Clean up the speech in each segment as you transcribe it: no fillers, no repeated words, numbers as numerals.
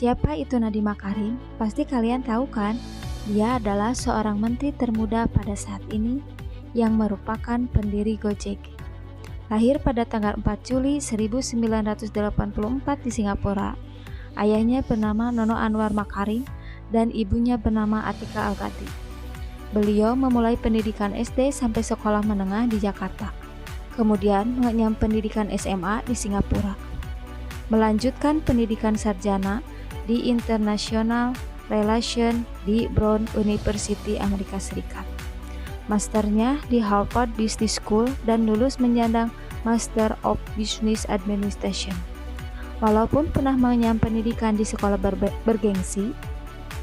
Siapa itu Nadiem Makarim? Pasti kalian tahu kan? Dia adalah seorang menteri termuda pada saat ini yang merupakan pendiri Gojek. Lahir pada tanggal 4 Juli 1984 di Singapura. Ayahnya bernama Nono Anwar Makarim dan ibunya bernama Atika Alkati. Beliau memulai pendidikan SD sampai sekolah menengah di Jakarta. Kemudian mengenyam pendidikan SMA di Singapura. Melanjutkan pendidikan sarjana di International Relations di Brown University, Amerika Serikat. Masternya di Harvard Business School dan lulus menyandang Master of Business Administration. Walaupun pernah mengenyam pendidikan di sekolah bergengsi,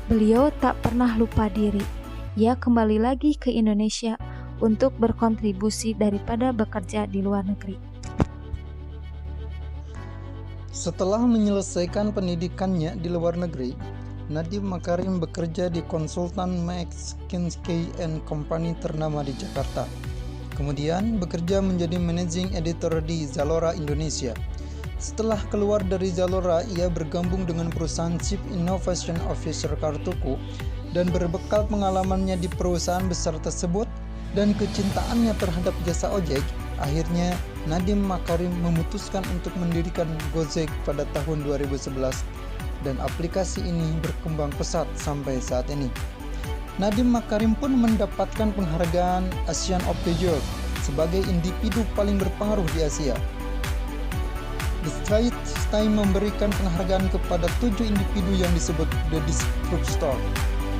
beliau tak pernah lupa diri. Ia kembali lagi ke Indonesia untuk berkontribusi daripada bekerja di luar negeri. Setelah menyelesaikan pendidikannya di luar negeri, Nadiem Makarim bekerja di konsultan McKinsey & Company ternama di Jakarta. Kemudian bekerja menjadi managing editor di Zalora Indonesia. Setelah keluar dari Zalora, ia bergabung dengan perusahaan Chief Innovation Officer Kartuku dan berbekal pengalamannya di perusahaan besar tersebut dan kecintaannya terhadap jasa ojek, akhirnya Nadiem Makarim memutuskan untuk mendirikan Gojek pada tahun 2011 dan aplikasi ini berkembang pesat sampai saat ini. Nadiem Makarim pun mendapatkan penghargaan Asian of the Year sebagai individu paling berpengaruh di Asia. The Straits Times memberikan penghargaan kepada 7 individu yang disebut The Disruptor.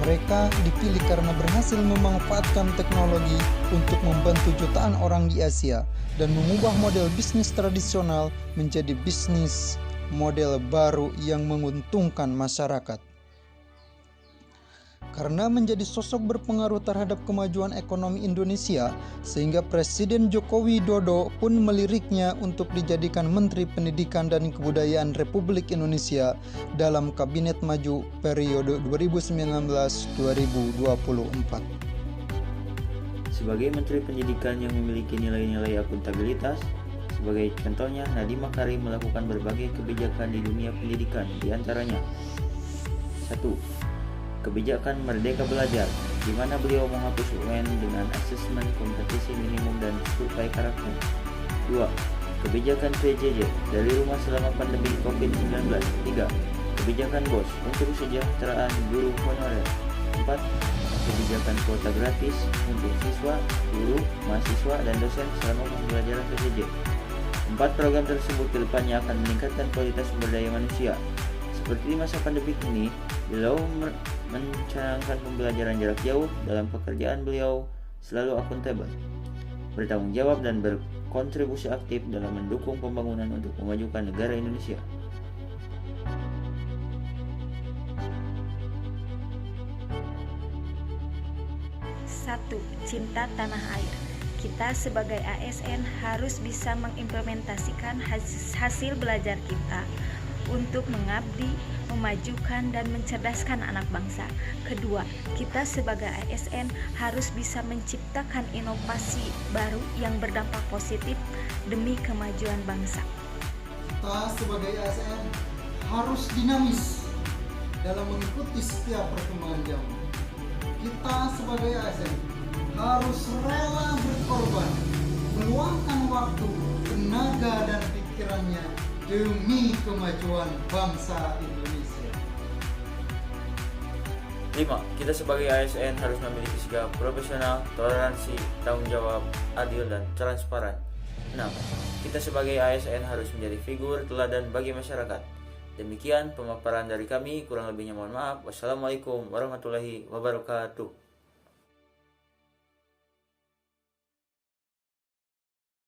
Mereka dipilih karena berhasil memanfaatkan teknologi untuk membantu jutaan orang di Asia dan mengubah model bisnis tradisional menjadi bisnis model baru yang menguntungkan masyarakat. Karena menjadi sosok berpengaruh terhadap kemajuan ekonomi Indonesia, sehingga Presiden Joko Widodo pun meliriknya untuk dijadikan Menteri Pendidikan dan Kebudayaan Republik Indonesia dalam Kabinet Maju periode 2019-2024. Sebagai Menteri Pendidikan yang memiliki nilai-nilai akuntabilitas, sebagai contohnya Nadiem Makarim melakukan berbagai kebijakan di dunia pendidikan, diantaranya 1. Kebijakan Merdeka Belajar, di mana beliau menghapus UN dengan asesmen kompetisi minimum dan survei karakter. 2. Kebijakan PJJ, dari rumah selama pandemi COVID-19. 3. Kebijakan BOS untuk kesejahteraan guru honorer. 4. Kebijakan kuota gratis untuk siswa, guru, mahasiswa, dan dosen selama pembelajaran PJJ. 4 program tersebut kedepannya akan meningkatkan kualitas sumber daya manusia. Seperti di masa pandemi ini, beliau mencanangkan pembelajaran jarak jauh. Dalam pekerjaan beliau selalu akuntabel, bertanggung jawab, dan berkontribusi aktif dalam mendukung pembangunan untuk memajukan negara Indonesia. Satu, cinta tanah air. Kita sebagai ASN harus bisa mengimplementasikan hasil belajar kita untuk mengabdi, memajukan, dan mencerdaskan anak bangsa. Kedua, kita sebagai ASN harus bisa menciptakan inovasi baru yang berdampak positif demi kemajuan bangsa. Kita sebagai ASN harus dinamis dalam mengikuti setiap perkembangan zaman. Kita sebagai ASN harus rela berkorban, meluangkan waktu, tenaga, dan pikirannya demi kemajuan bangsa Indonesia. 5. Kita sebagai ASN harus memiliki sikap profesional, toleransi, tanggung jawab, adil, dan transparan. 6. Kita sebagai ASN harus menjadi figur teladan bagi masyarakat. Demikian pemaparan dari kami, kurang lebihnya mohon maaf. Wassalamualaikum warahmatullahi wabarakatuh.